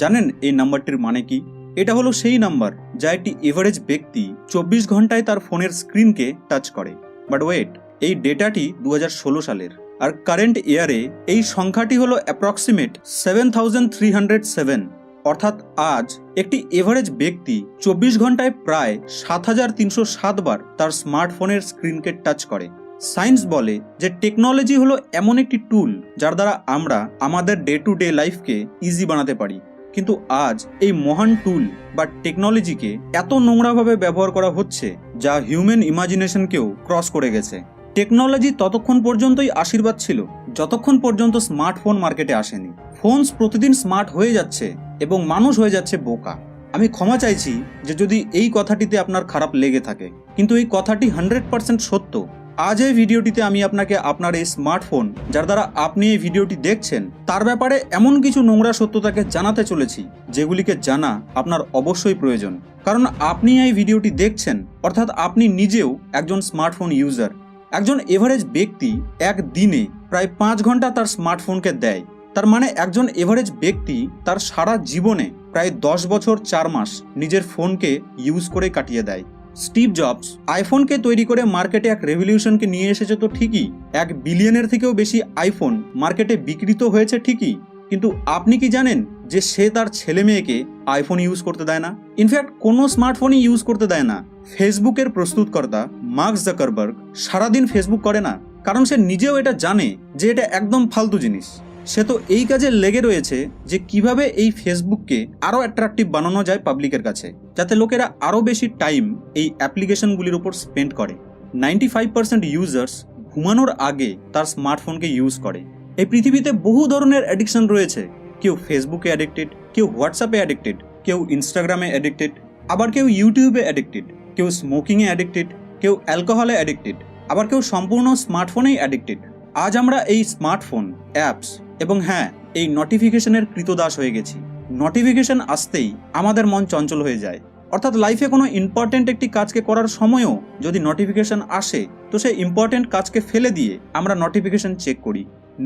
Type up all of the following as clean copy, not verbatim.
জানেন এই নাম্বারটির মানে কি? এটা হলো সেই নাম্বার যা একটি এভারেজ ব্যক্তি 24 ঘন্টায় তার ফোনের স্ক্রিনকে টাচ করে। বাট ওয়েট, এই ডেটাটি 2016 সালের, আর কারেন্ট ইয়ারে এই সংখ্যাটি হলো অ্যাপ্রক্সিমেট 7307। অর্থাৎ আজ একটি এভারেজ ব্যক্তি 24 ঘন্টায় প্রায় 7307 বার তার স্মার্টফোনের স্ক্রিনকে টাচ করে। সায়েন্স বলে যে টেকনোলজি হলো এমন একটি টুল যার দ্বারা আমরা আমাদের ডে টু ডে লাইফকে ইজি বানাতে পারি, কিন্তু আজ এই মহান টুল বা টেকনোলজিকে এত নোংরাভাবে ব্যবহার করা হচ্ছে যা হিউম্যান ইমাজিনেশনকেও ক্রস করে গেছে। টেকনোলজি ততক্ষণ পর্যন্তই আশীর্বাদ ছিল যতক্ষণ পর্যন্ত স্মার্টফোন মার্কেটে আসেনি। ফোনস প্রতিদিন স্মার্ট হয়ে যাচ্ছে এবং মানুষ হয়ে যাচ্ছে বোকা। আমি ক্ষমা চাইছি যে যদি এই কথাটিতে আপনার খারাপ লেগে থাকে, কিন্তু এই কথাটি 100% সত্য। আজ এই ভিডিওটিতে আমি আপনাকে আপনার এই স্মার্টফোন যার দ্বারা আপনি এই ভিডিওটি দেখছেন তার ব্যাপারে এমন কিছু নোংরা সত্যতাকে জানাতে চলেছি যেগুলিকে জানা আপনার অবশ্যই প্রয়োজন, কারণ আপনি এই ভিডিওটি দেখছেন অর্থাৎ আপনি নিজেও একজন স্মার্টফোন ইউজার। একজন এভারেজ ব্যক্তি এক দিনে প্রায় 5 ঘন্টা তার স্মার্টফোনকে দেয়। তার মানে একজন এভারেজ ব্যক্তি তার সারা জীবনে প্রায় 10 বছর 4 মাস নিজের ফোনকে ইউজ করে কাটিয়ে দেয়। স্টিভ জবস আইফোনকে তৈরি করে মার্কেটে এক রেভলিউশনকে নিয়ে এসেছে তো ঠিকই, 1 বিলিয়নের থেকেও বেশি আইফোন মার্কেটে বিক্রিত হয়েছে ঠিকই, কিন্তু আপনি কি জানেন যে সে তার ছেলে মেয়েকে আইফোন ইউজ করতে দেয় না? ইনফ্যাক্ট কোনো স্মার্টফোনই ইউজ করতে দেয় না। ফেসবুকের প্রস্তুতকর্তা মার্ক জাকারবার্গ সারাদিন ফেসবুক করে না, কারণ সে নিজেও এটা জানে যে এটা একদম ফালতু জিনিস। সে তো এই কাজে লেগে রয়েছে যে কিভাবে এই ফেসবুককে আরও অ্যাট্রাকটিভ বানানো যায় পাবলিকের কাছে, যাতে লোকেরা আরও বেশি টাইম এই অ্যাপ্লিকেশনগুলির উপর স্পেন্ড করে। 95% ইউজার্স ঘুমানোর আগে তার স্মার্টফোনকে ইউজ করে। এই পৃথিবীতে বহু ধরনের অ্যাডিকশন রয়েছে। কেউ ফেসবুকে অ্যাডিক্টেড, কেউ হোয়াটসঅ্যাপে অ্যাডিক্টেড, কেউ ইনস্টাগ্রামে অ্যাডিক্টেড, আবার কেউ ইউটিউবে অ্যাডিক্টেড, কেউ স্মোকিংয়ে অ্যাডিক্টেড, কেউ অ্যালকোহলে অ্যাডিক্টেড, আবার কেউ সম্পূর্ণ স্মার্টফোনেই অ্যাডিক্টেড। আজ আমরা এই স্মার্টফোন, অ্যাপস এবং হ্যাঁ, এই নোটিফিকেশনের কৃতদাস হয়ে গেছি। নোটিফিকেশন আসতেই আমাদের মন চঞ্চল হয়ে যায়। অর্থাৎ লাইফে কোনো ইম্পর্টেন্ট একটি কাজকে করার সময়ও যদি নোটিফিকেশন আসে তো সেই ইম্পর্টেন্ট কাজকে ফেলে দিয়ে আমরা নোটিফিকেশন চেক করি।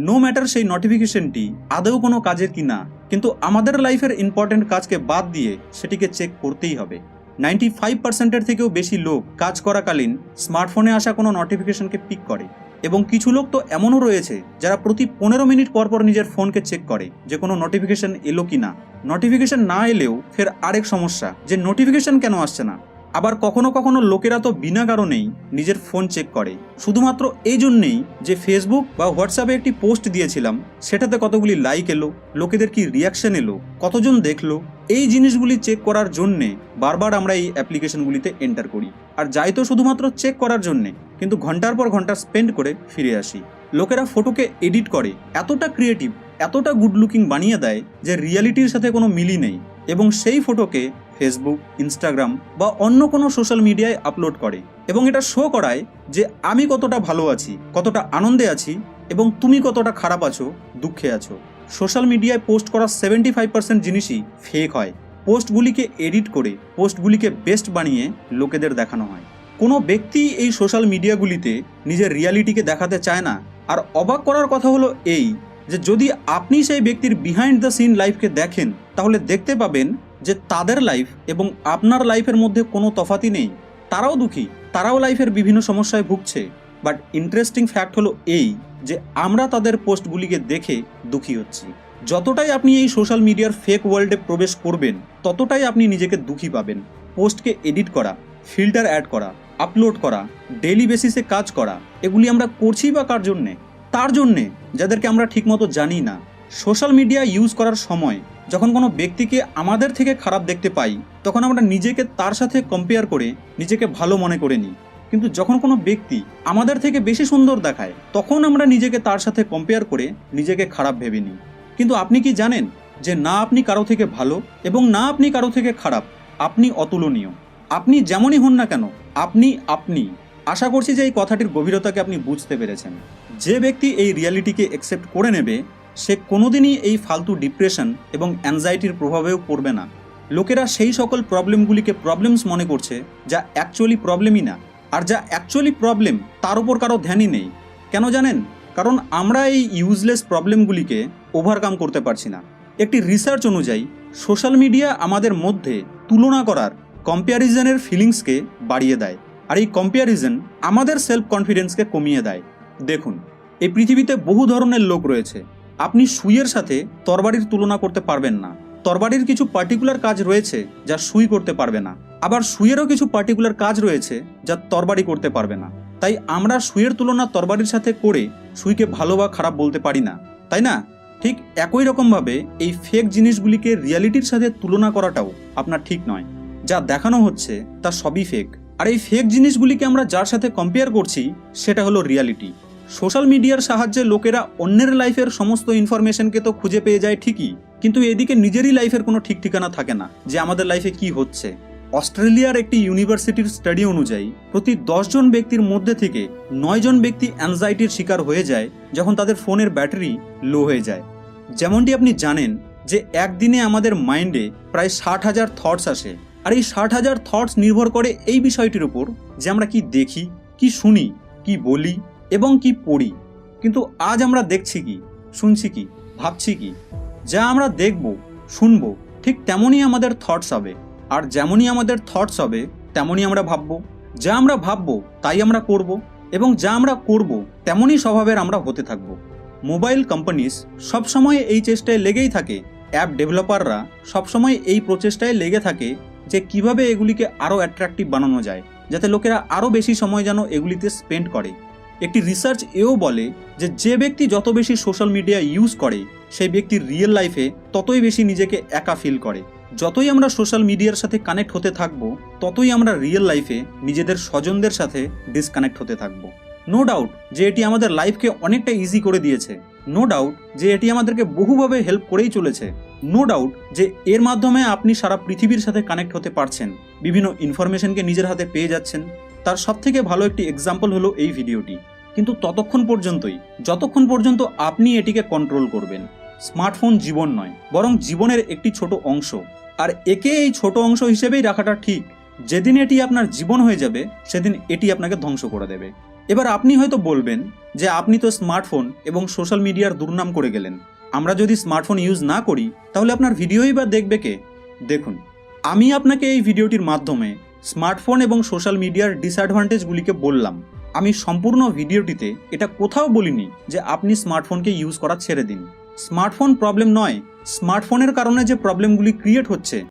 নো ম্যাটার সেই নোটিফিকেশনটি আদৌ কোনো কাজের কি না, কিন্তু আমাদের লাইফের ইম্পর্টেন্ট কাজকে বাদ দিয়ে সেটিকে চেক করতেই হবে। 95%-এর থেকেও বেশি লোক কাজ করাকালীন স্মার্টফোনে আসা কোনো নোটিফিকেশনকে পিক করে, এবং কিছু লোক তো এমনও রয়েছে যারা প্রতি 15 মিনিট পর পর নিজের ফোনকে চেক করে যে কোনো নোটিফিকেশন এলো কি না। নোটিফিকেশন না এলেও ফের আরেক সমস্যা যে নোটিফিকেশন কেন আসছে না। আবার কখনো কখনো লোকেরা তো বিনা কারণেই নিজের ফোন চেক করে শুধুমাত্র এই জন্যেই যে ফেসবুক বা হোয়াটসঅ্যাপে একটি পোস্ট দিয়েছিলাম সেটাতে কতগুলি লাইক এলো, লোকেদের কি রিয়াকশন এলো, কতজন দেখলো। এই জিনিসগুলি চেক করার জন্যে বারবার আমরা এই অ্যাপ্লিকেশনগুলিতে এন্টার করি, আর যাই তো শুধুমাত্র চেক করার জন্যে, কিন্তু ঘন্টার পর ঘন্টা স্পেন্ড করে ফিরে আসি। লোকেরা ফটোকে এডিট করে এতটা ক্রিয়েটিভ, এতটা গুড লুকিং বানিয়ে দেয় যে রিয়ালিটির সাথে কোনো মিলই নেই, এবং সেই ফটোকে ফেসবুক, ইনস্টাগ্রাম বা অন্য কোনো সোশ্যাল মিডিয়ায় আপলোড করে এবং এটা শো করায় যে আমি কতটা ভালো আছি, কতটা আনন্দে আছি, এবং তুমি কতটা খারাপ আছো, দুঃখে আছো। সোশ্যাল মিডিয়ায় পোস্ট করা 75% জিনিসই ফেক হয়। পোস্টগুলিকে এডিট করে পোস্টগুলিকে বেস্ট বানিয়ে লোকেদের দেখানো হয়। কোনো ব্যক্তি এই সোশ্যাল মিডিয়াগুলিতে নিজের রিয়ালিটিকে দেখাতে চায় না। আর অবাক করার কথা হলো এই যে যদি আপনি সেই ব্যক্তির বিহাইন্ড দ্য সিন লাইফকে দেখেন তাহলে দেখতে পাবেন যে তাদের লাইফ এবং আপনার লাইফের মধ্যে কোনো তফাতই নেই। তারাও দুঃখী, তারাও লাইফের বিভিন্ন সমস্যায় ভুগছে। বাট ইন্টারেস্টিং ফ্যাক্ট হলো এই যে আমরা তাদের পোস্টগুলিকে দেখে দুঃখী হচ্ছি। যতটাই আপনি এই সোশ্যাল মিডিয়ার ফেক ওয়ার্ল্ডে প্রবেশ করবেন ততটাই আপনি নিজেকে দুঃখী পাবেন। পোস্টকে এডিট করা, ফিল্টার অ্যাড করা, আপলোড করা, ডেইলি বেসিসে কাজ করা, এগুলি আমরা করছি বা কার জন্যে? তার জন্যে যাদেরকে আমরা ঠিকমতো জানি না। সোশ্যাল মিডিয়া ইউজ করার সময় যখন কোনো ব্যক্তিকে আমাদের থেকে খারাপ দেখতে পাই তখন আমরা নিজেকে তার সাথে কম্পেয়ার করে নিজেকে ভালো মনে করে নিই, কিন্তু যখন কোনো ব্যক্তি আমাদের থেকে বেশি সুন্দর দেখায় তখন আমরা নিজেকে তার সাথে কম্পেয়ার করে নিজেকে খারাপ ভেবে নিই। কিন্তু আপনি কি জানেন যে না আপনি কারো থেকে ভালো এবং না আপনি কারো থেকে খারাপ, আপনি অতুলনীয়। আপনি যেমনই হন না কেন, আপনি। আশা করছি যে এই কথাটির গভীরতাকে আপনি বুঝতে পেরেছেন। যে ব্যক্তি এই রিয়ালিটিকে অ্যাকসেপ্ট করে নেবে সে কোনোদিনই এই ফালতু ডিপ্রেশন এবং অ্যাংজাইটির প্রভাবেও পড়বে না। লোকেরা সেই সকল প্রবলেমগুলিকে প্রবলেমস মনে করছে যা অ্যাকচুয়ালি প্রবলেমই না, আর যা অ্যাকচুয়ালি প্রবলেম তার উপর কারো ধ্যানই নেই। কেন জানেন? কারণ আমরা এই ইউজলেস প্রবলেমগুলিকে ওভারকাম করতে পারছি না। একটি রিসার্চ অনুযায়ী সোশ্যাল মিডিয়া আমাদের মধ্যে তুলনা করার, কম্প্যারিজনের ফিলিংসকে বাড়িয়ে দেয়, আর এই কম্প্যারিজন আমাদের সেলফ কনফিডেন্সকে কমিয়ে দেয়। দেখুন, এই পৃথিবীতে বহু ধরনের লোক রয়েছে। আপনি সুইয়ের সাথে তরবারির তুলনা করতে পারবেন না। তরবারির কিছু পার্টিকুলার কাজ রয়েছে যা সুই করতে পারবে না, আবার সুইয়েরও কিছু পার্টিকুলার কাজ রয়েছে যা তরবারি করতে পারবে না। তাই আমরা সুইয়ের তুলনা তরবারির সাথে করে সুইকে ভালো বা খারাপ বলতে পারি না, তাই না? ঠিক একই রকমভাবে এই ফেক জিনিসগুলিকে রিয়ালিটির সাথে তুলনা করাটাও আপনার ঠিক নয়। যা দেখানো হচ্ছে তা সবই ফেক, আর এই ফেক জিনিসগুলিকে আমরা যার সাথে কম্পেয়ার করছি সেটা হলো রিয়ালিটি। সোশ্যাল মিডিয়ার সাহায্যে লোকেরা অন্যের লাইফের সমস্ত ইনফরমেশনকে তো খুঁজে পেয়ে যায় ঠিকই, কিন্তু এদিকে নিজেরই লাইফের কোনো ঠিক ঠিকানা থাকে না যে আমাদের লাইফে কি হচ্ছে। অস্ট্রেলিয়ার একটি ইউনিভার্সিটির স্টাডি অনুযায়ী প্রতি 10 জন ব্যক্তির মধ্যে থেকে 9 জন ব্যক্তি অ্যাংজাইটির শিকার হয়ে যায় যখন তাদের ফোনের ব্যাটারি লো হয়ে যায়। যেমনটি আপনি জানেন যে একদিনে আমাদের মাইন্ডে প্রায় 60,000 থটস আসে, আর এই 60,000 থটস নির্ভর করে এই বিষয়টির উপর যে আমরা কি দেখি, কি শুনি, কি বলি এবং কি পড়ি। কিন্তু আজ আমরা দেখছি কি, শুনছি কি, ভাবছি কি? যা আমরা দেখব, শুনব, ঠিক তেমনই আমাদের থটস হবে, আর যেমনই আমাদের থটস হবে তেমনই আমরা ভাববো। যা আমরা ভাববো তাই আমরা করব, এবং যা আমরা করব তেমনই স্বভাবের আমরা হতে থাকবো। মোবাইল কোম্পানিজ সবসময় এই চেষ্টায় লেগেই থাকে, অ্যাপ ডেভেলপাররা সবসময় এই প্রচেষ্টায় লেগে থাকে যে কিভাবে এগুলিকে আরও অ্যাট্রাকটিভ বানানো যায়, যাতে লোকেরা আরও বেশি সময় যেন এগুলিতে স্পেন্ড করে। একটি রিসার্চ এও বলে যে যে ব্যক্তি যত বেশি সোশ্যাল মিডিয়া ইউজ করে সেই ব্যক্তির রিয়েল লাইফে ততই বেশি নিজেকে একা ফিল করে। যতই আমরা সোশ্যাল মিডিয়ার সাথে কানেক্ট হতে থাকবো ততই আমরা রিয়েল লাইফে নিজেদের স্বজনদের সাথে ডিসকানেক্ট হতে থাকবো। নো ডাউট যে এটি আমাদের লাইফকে অনেকটা ইজি করে দিয়েছে, নো ডাউট যে এটি আমাদেরকে বহুভাবে হেল্প করেই চলেছে, নো ডাউট যে এর মাধ্যমে আপনি সারা পৃথিবীর সাথে কানেক্ট হতে পারছেন, বিভিন্ন ইনফরমেশনকে নিজের হাতে পেয়ে যাচ্ছেন। তার সবথেকে ভালো একটি এক্সাম্পল হলো এই ভিডিওটি। কিন্তু ততক্ষণ পর্যন্তই যতক্ষণ পর্যন্ত আপনি এটিকে কন্ট্রোল করবেন। স্মার্টফোন জীবন নয়, বরং জীবনের একটি ছোট অংশ, আর একে এই ছোট অংশ হিসেবেই রাখাটা ঠিক। যেদিন এটি আপনার জীবন হয়ে যাবে সেদিন এটি আপনাকে ধ্বংস করে দেবে। এবার আপনি হয়তো বলবেন যে আপনি তো স্মার্টফোন এবং সোশ্যাল মিডিয়ার দুর্নাম করে গেলেন, আমরা যদি স্মার্টফোন ইউজ না করি তাহলে আপনার ভিডিওই বা দেখবে কে? দেখুন, আমি আপনাকে এই ভিডিওটির মাধ্যমে স্মার্টফোন এবং সোশ্যাল মিডিয়ার ডিসঅ্যাডভান্টেজগুলিকে বললাম। আমি সম্পূর্ণ ভিডিওটিতে এটা কোথাও বলিনি যে আপনি স্মার্টফোনকে ইউজ করা ছেড়ে দিন। স্মার্টফোন প্রবলেম নয়, স্মার্টফোনের কারণে যে প্রবলেমগুলি ক্রিয়েট হচ্ছে